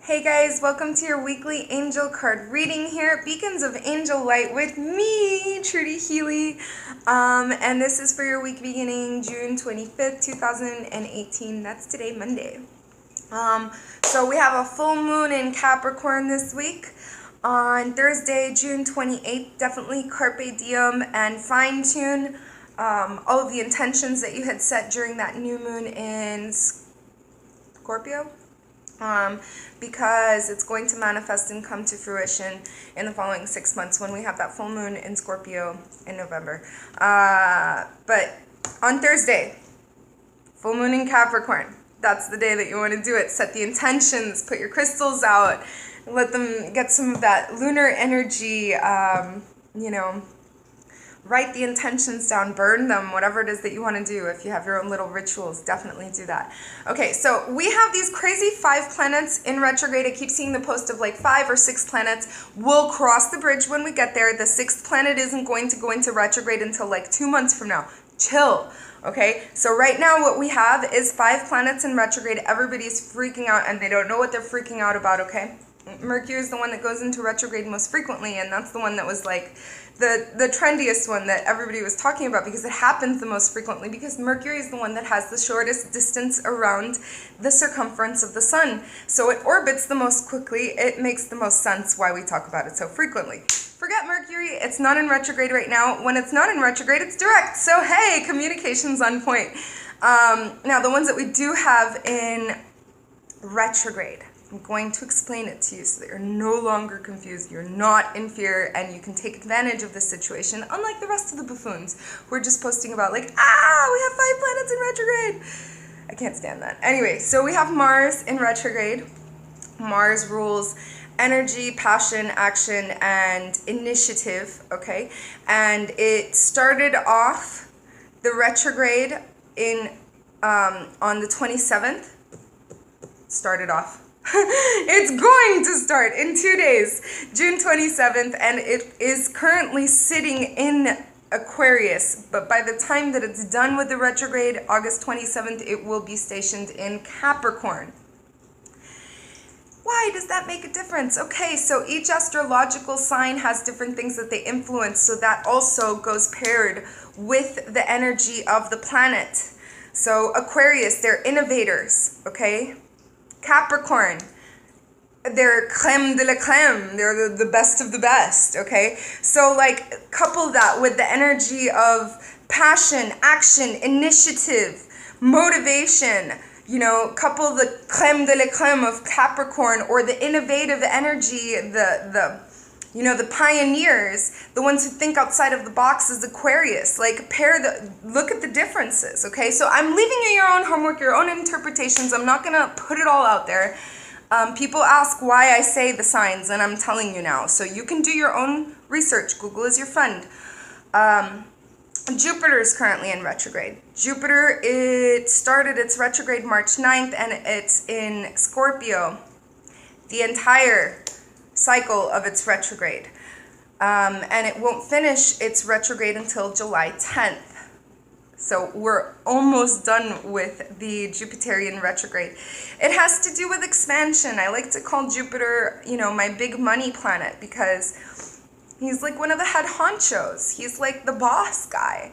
Hey guys, welcome to your weekly angel card reading here at Beacons of Angel Light with me, Trudy Healy. And this is for your week beginning June 25th, 2018. That's today, Monday. So we have a full moon in Capricorn this week. On Thursday, June 28th, definitely carpe diem and fine tune all of the intentions that you had set during that new moon in Scorpio. Because it's going to manifest and come to fruition in the following 6 months when we have that full moon in Scorpio in November. But on Thursday, full moon in Capricorn, that's the day that you want to do it. Set the intentions, put your crystals out, let them get some of that lunar energy, write the intentions down, burn them, whatever it is that you want to do. If you have your own little rituals, definitely do that. Okay, so we have these crazy 5 planets in retrograde. I keep seeing the post of like 5 or 6 planets. We'll cross the bridge when we get there. The 6th planet isn't going to go into retrograde until like 2 months from now. Chill. Okay, so right now what we have is 5 planets in retrograde. Everybody's freaking out and they don't know what they're freaking out about, okay? Mercury is the one that goes into retrograde most frequently, and that's the one that was like the trendiest one that everybody was talking about because it happens the most frequently, because Mercury is the one that has the shortest distance around the circumference of the sun. So it orbits the most quickly. It makes the most sense why we talk about it so frequently. Forget Mercury, it's not in retrograde right now. When it's not in retrograde, it's direct. So hey, communication's on point. Now the ones that we do have in retrograde, I'm going to explain it to you so that you're no longer confused, you're not in fear, and you can take advantage of this situation, unlike the rest of the buffoons who are just posting about like, we have 5 planets in retrograde. I can't stand that. Anyway, so we have Mars in retrograde. Mars rules energy, passion, action, and initiative, okay? And it started off the retrograde in on the 27th. Started off. It's going to start in 2 days, June 27th, and it is currently sitting in Aquarius, but by the time that it's done with the retrograde, August 27th, it will be stationed in Capricorn. Why does that make a difference? Okay, so each astrological sign has different things that they influence, so that also goes paired with the energy of the planet. So Aquarius, they're innovators, okay? Capricorn, they're creme de la creme. They're the best of the best, okay? So, like, couple that with the energy of passion, action, initiative, motivation, couple the creme de la creme of Capricorn, or the innovative energy, the pioneers, the ones who think outside of the box, is Aquarius. Like, look at the differences, okay? So I'm leaving you your own homework, your own interpretations. I'm not going to put it all out there. People ask why I say the signs, and I'm telling you now. So you can do your own research. Google is your friend. Jupiter is currently in retrograde. Jupiter, it started its retrograde March 9th, and it's in Scorpio the entire cycle of its retrograde, and it won't finish its retrograde until July 10th. So we're almost done with the Jupiterian retrograde. It has to do with expansion. I like to call Jupiter, my big money planet, because he's like one of the head honchos. He's like the boss guy.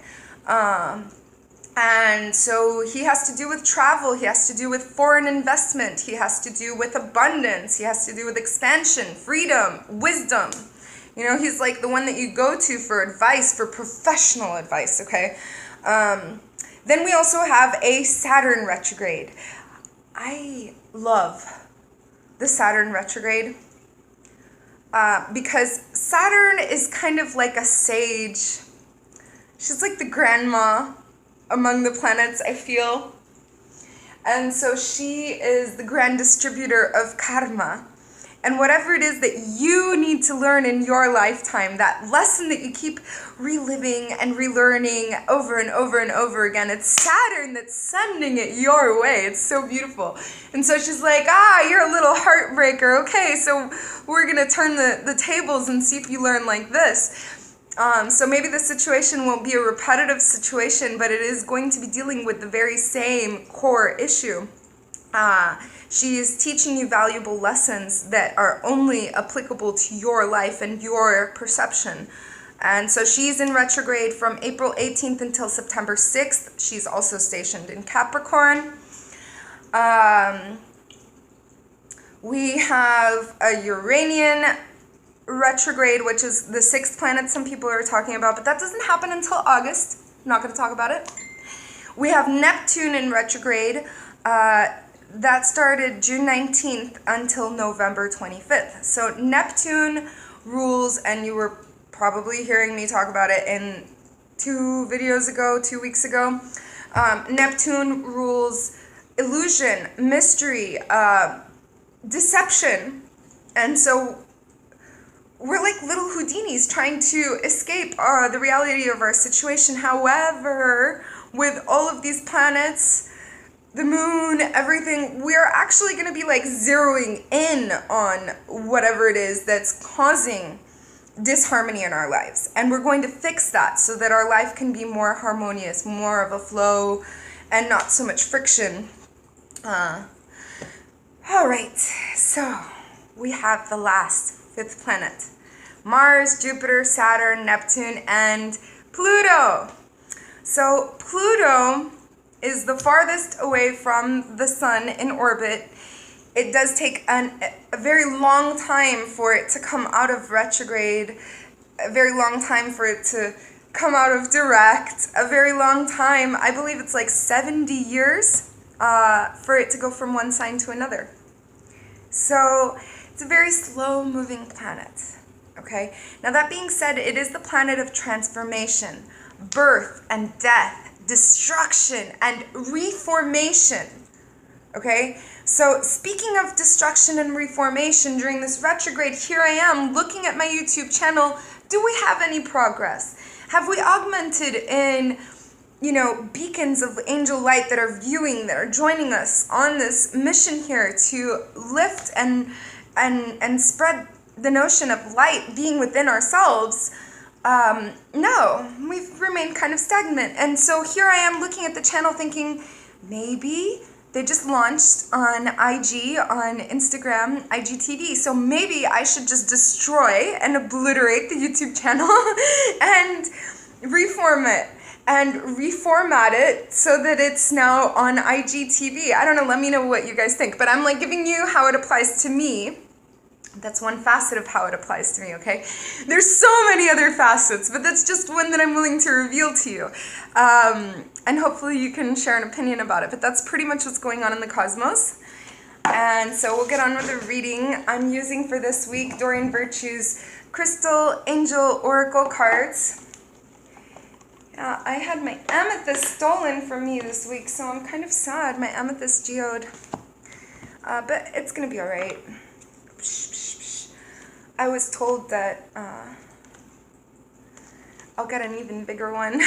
And so he has to do with travel, he has to do with foreign investment, he has to do with abundance, he has to do with expansion, freedom, wisdom. He's like the one that you go to for advice, for professional advice, okay? Then we also have a Saturn retrograde. I love the Saturn retrograde because Saturn is kind of like a sage. She's like the grandma among the planets, I feel. And so she is the grand distributor of karma. And whatever it is that you need to learn in your lifetime, that lesson that you keep reliving and relearning over and over and over again, it's Saturn that's sending it your way. It's so beautiful. And so she's like, you're a little heartbreaker. Okay, so we're going to turn the tables and see if you learn like this. So maybe the situation won't be a repetitive situation, but it is going to be dealing with the very same core issue. She is teaching you valuable lessons that are only applicable to your life and your perception. And so she's in retrograde from April 18th until September 6th. She's also stationed in Capricorn. We have a Uranian retrograde, which is the 6th planet some people are talking about, but that doesn't happen until August. I'm not going to talk about it. We have Neptune in retrograde. That started June 19th until November 25th. So Neptune rules, and you were probably hearing me talk about it in 2 weeks ago. Neptune rules illusion, mystery, deception. And so we're like little Houdinis trying to escape the reality of our situation. However, with all of these planets, the moon, everything, we're actually going to be like zeroing in on whatever it is that's causing disharmony in our lives. And we're going to fix that so that our life can be more harmonious, more of a flow, and not so much friction. All right, so we have the last 5th planet. Mars, Jupiter, Saturn, Neptune, and Pluto. So Pluto is the farthest away from the sun in orbit. It does take a very long time for it to come out of retrograde, a very long time for it to come out of direct, a very long time, I believe it's like 70 years for it to go from one sign to another. So it's a very slow moving planet, okay? Now that being said, it is the planet of transformation, birth and death, destruction and reformation, okay? So speaking of destruction and reformation during this retrograde, here I am looking at my YouTube channel. Do we have any progress? Have we augmented in, beacons of angel light that are viewing, that are joining us on this mission here to lift and spread the notion of light being within ourselves? No, we've remained kind of stagnant. And so here I am looking at the channel thinking, maybe they just launched on IG, on Instagram, IGTV. So maybe I should just destroy and obliterate the YouTube channel and reform it and reformat it so that it's now on IGTV. I don't know, let me know what you guys think. But I'm like giving you how it applies to me. That's one facet of how it applies to me, okay? There's so many other facets, but that's just one that I'm willing to reveal to you. And hopefully you can share an opinion about it. But that's pretty much what's going on in the cosmos. And so we'll get on with the reading. I'm using for this week Doreen Virtue's Crystal Angel Oracle cards. I had my amethyst stolen from me this week, so I'm kind of sad. My amethyst geode. But it's going to be all right. I was told that I'll get an even bigger one.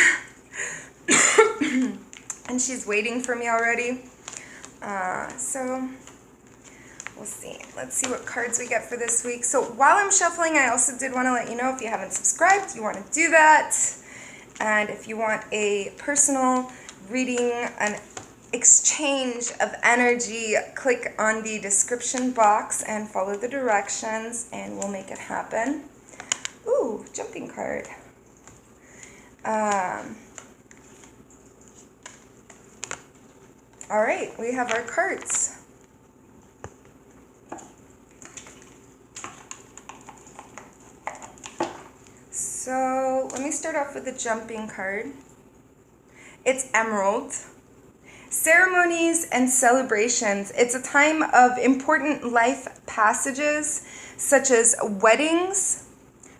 And she's waiting for me already. So we'll see. Let's see what cards we get for this week. So while I'm shuffling, I also did want to let you know, if you haven't subscribed, you want to do that. And if you want a personal reading, an exchange of energy, click on the description box and follow the directions and we'll make it happen. Ooh, jumping card. All right, we have our cards. So let me start off with the jumping card. It's Emerald. Ceremonies and celebrations. It's a time of important life passages such as weddings,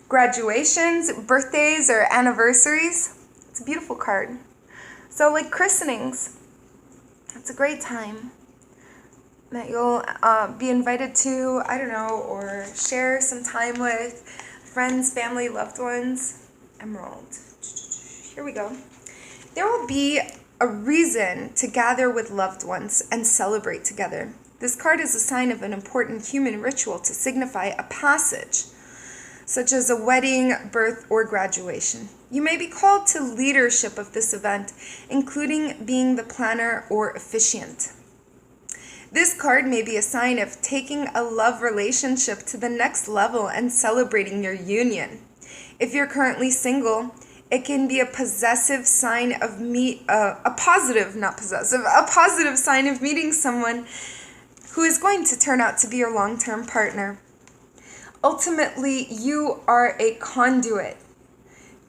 graduations, birthdays, or anniversaries. It's a beautiful card. So like christenings. It's a great time that you'll be invited to, I don't know, or share some time with friends, family, loved ones. Emerald. Here we go. There will be a reason to gather with loved ones and celebrate together. This card is a sign of an important human ritual to signify a passage, such as a wedding, birth, or graduation. You may be called to leadership of this event, including being the planner or officiant. This card may be a sign of taking a love relationship to the next level and celebrating your union. If you're currently single, it can be a possessive sign of a positive sign of meeting someone who is going to turn out to be your long-term partner. Ultimately, you are a conduit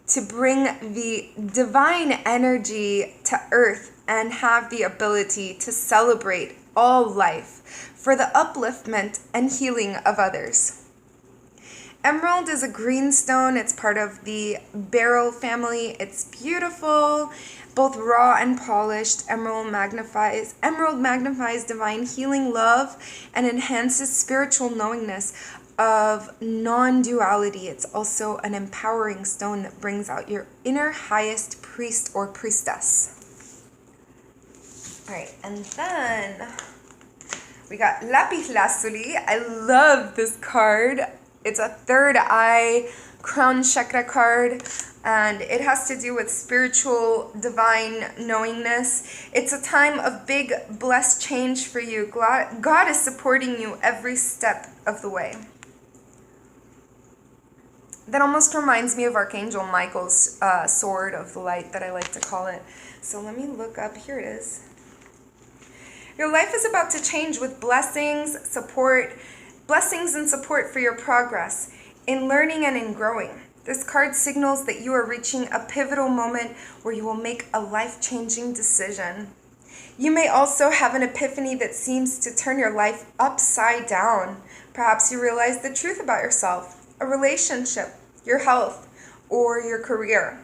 to bring the divine energy to earth and have the ability to celebrate all life for the upliftment and healing of others. Emerald is a green stone. It's part of the beryl family. It's beautiful, both raw and polished. Emerald magnifies divine healing, love, and enhances spiritual knowingness of non-duality. It's also an empowering stone that brings out your inner highest priest or priestess. All right, and then we got Lapis Lazuli. I love this card. It's a third eye crown chakra card, and it has to do with spiritual divine knowingness. It's a time of big blessed change for you. God is supporting you every step of the way. That almost reminds me of Archangel Michael's sword of the light, that I like to call it. So let me look up. Here it is. Your life is about to change with blessings and support for your progress in learning and in growing. This card signals that you are reaching a pivotal moment where you will make a life-changing decision. You may also have an epiphany that seems to turn your life upside down. Perhaps you realize the truth about yourself, a relationship, your health, or your career.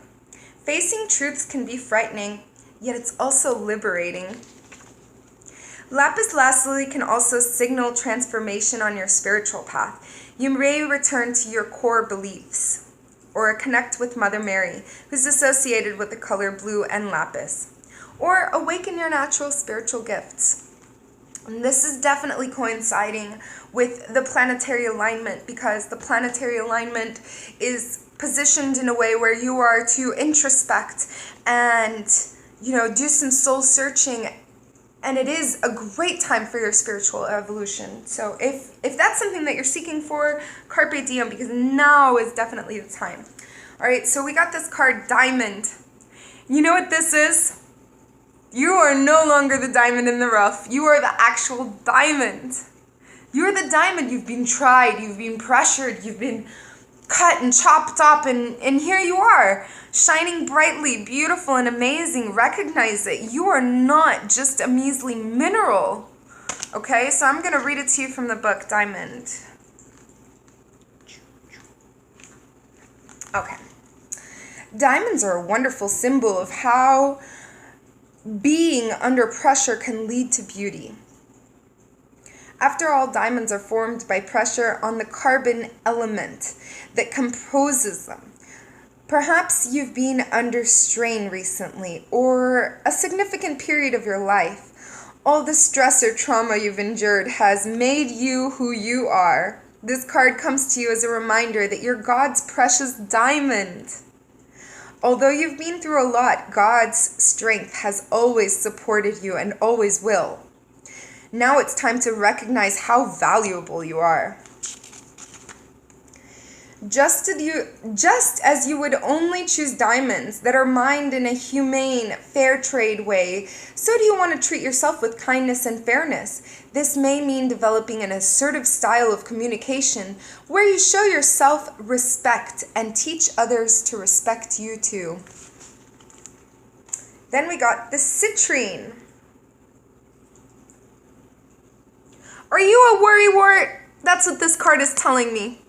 Facing truths can be frightening, yet it's also liberating. Lapis lazuli can also signal transformation on your spiritual path. You may return to your core beliefs or connect with Mother Mary, who's associated with the color blue and lapis, or awaken your natural spiritual gifts. And this is definitely coinciding with the planetary alignment, because the planetary alignment is positioned in a way where you are to introspect and, do some soul searching. And it is a great time for your spiritual evolution. So if that's something that you're seeking for, carpe diem, because now is definitely the time. All right, so we got this card, Diamond. You know what this is? You are no longer the diamond in the rough. You are the actual diamond. You are the diamond. You've been tried, you've been pressured, you've been cut and chopped up, and here you are, shining brightly, beautiful and amazing. Recognize it. You are not just a measly mineral. Okay, so I'm going to read it to you from the book, Diamond. Okay. Diamonds are a wonderful symbol of how being under pressure can lead to beauty. After all, diamonds are formed by pressure on the carbon element that composes them. Perhaps you've been under strain recently, or a significant period of your life. All the stress or trauma you've endured has made you who you are. This card comes to you as a reminder that you're God's precious diamond. Although you've been through a lot, God's strength has always supported you and always will. Now it's time to recognize how valuable you are. Just as you would only choose diamonds that are mined in a humane, fair trade way, so do you want to treat yourself with kindness and fairness. This may mean developing an assertive style of communication where you show yourself respect and teach others to respect you too. Then we got the citrine. Are you a worrywart? That's what this card is telling me.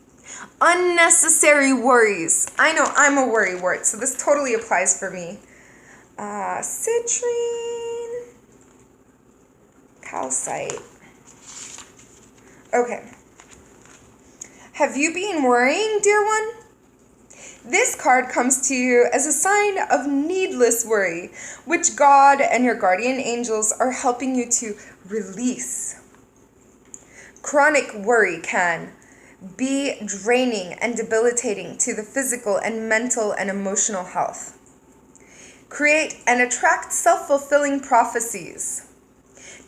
Unnecessary worries. I know I'm a worrywart, so this totally applies for me. Citrine. Calcite. Okay. Have you been worrying, dear one? This card comes to you as a sign of needless worry, which God and your guardian angels are helping you to release. Chronic worry can be draining and debilitating to the physical and mental and emotional health. Create and attract self-fulfilling prophecies.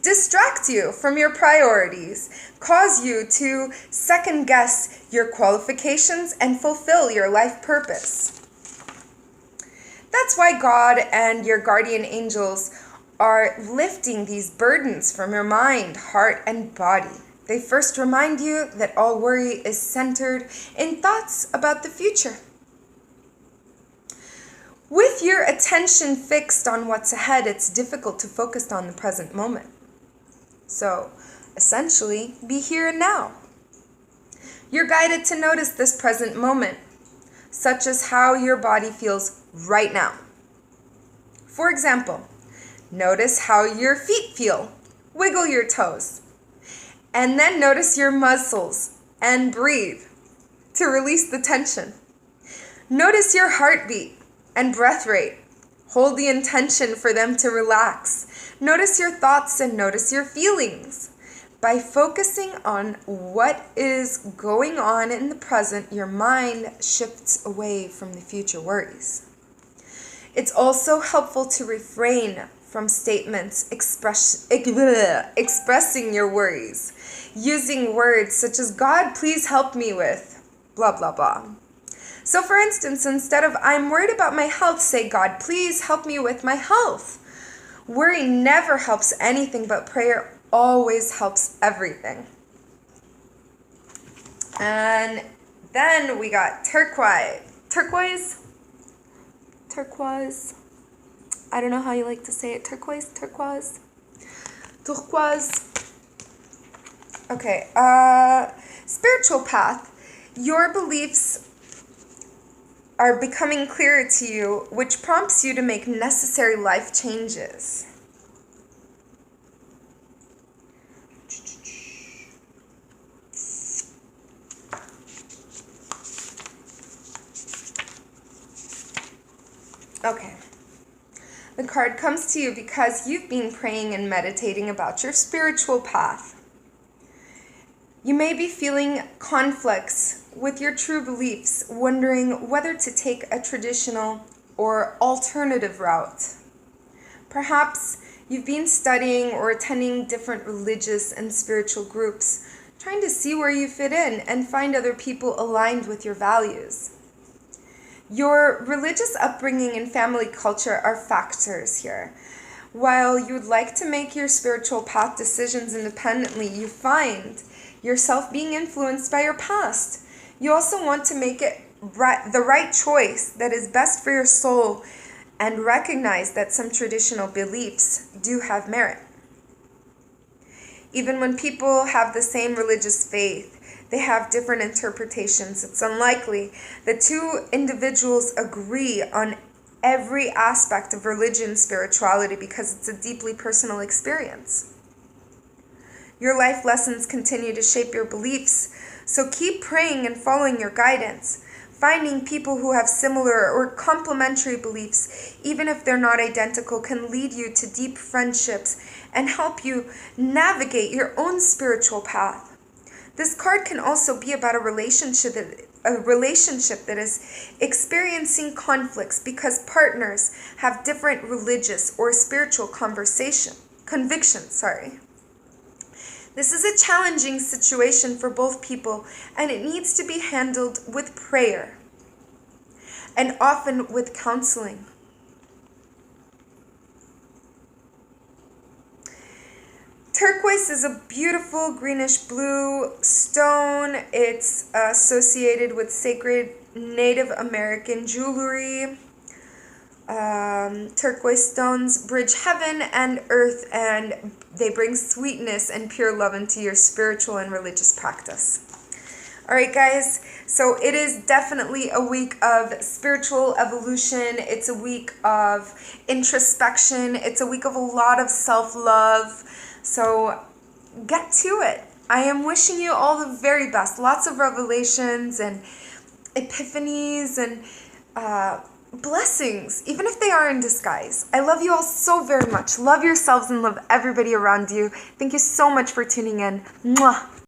distract you from your priorities, cause you to second guess your qualifications, and fulfill your life purpose. That's why God and your guardian angels are lifting these burdens from your mind, heart, and body. They first remind you that all worry is centered in thoughts about the future. With your attention fixed on what's ahead, it's difficult to focus on the present moment. So, essentially, be here and now. You're guided to notice this present moment, such as how your body feels right now. For example, notice how your feet feel. Wiggle your toes. And then notice your muscles and breathe to release the tension. Notice your heartbeat and breath rate. Hold the intention for them to relax. Notice your thoughts and notice your feelings. By focusing on what is going on in the present, your mind shifts away from the future worries. It's also helpful to refrain from statements expressing your worries, using words such as, God, please help me with blah, blah, blah. So for instance, instead of, I'm worried about my health, say, God, please help me with my health. Worry never helps anything, but prayer always helps everything. And then we got turquoise. I don't know how you like to say it. Turquoise. Okay. Spiritual path. Your beliefs are becoming clearer to you, which prompts you to make necessary life changes. Okay. The card comes to you because you've been praying and meditating about your spiritual path. You may be feeling conflicts with your true beliefs, wondering whether to take a traditional or alternative route. Perhaps you've been studying or attending different religious and spiritual groups, trying to see where you fit in and find other people aligned with your values. Your religious upbringing and family culture are factors here. While you would like to make your spiritual path decisions independently, you find yourself being influenced by your past. You also want to make it the right choice that is best for your soul and recognize that some traditional beliefs do have merit. Even when people have the same religious faith, they have different interpretations. It's unlikely that two individuals agree on every aspect of religion and spirituality because it's a deeply personal experience. Your life lessons continue to shape your beliefs, so keep praying and following your guidance. Finding people who have similar or complementary beliefs, even if they're not identical, can lead you to deep friendships and help you navigate your own spiritual path. This card can also be about a relationship that is experiencing conflicts because partners have different religious or spiritual convictions. This is a challenging situation for both people, and it needs to be handled with prayer and often with counseling. Turquoise is a beautiful greenish blue stone. It's associated with sacred Native American jewelry. Turquoise stones bridge heaven and earth, and they bring sweetness and pure love into your spiritual and religious practice. All right, guys, so it is definitely a week of spiritual evolution. It's a week of introspection. It's a week of a lot of self-love. So get to it. I am wishing you all the very best. Lots of revelations and epiphanies and blessings, even if they are in disguise. I love you all so very much. Love yourselves and love everybody around you. Thank you so much for tuning in. Mwah.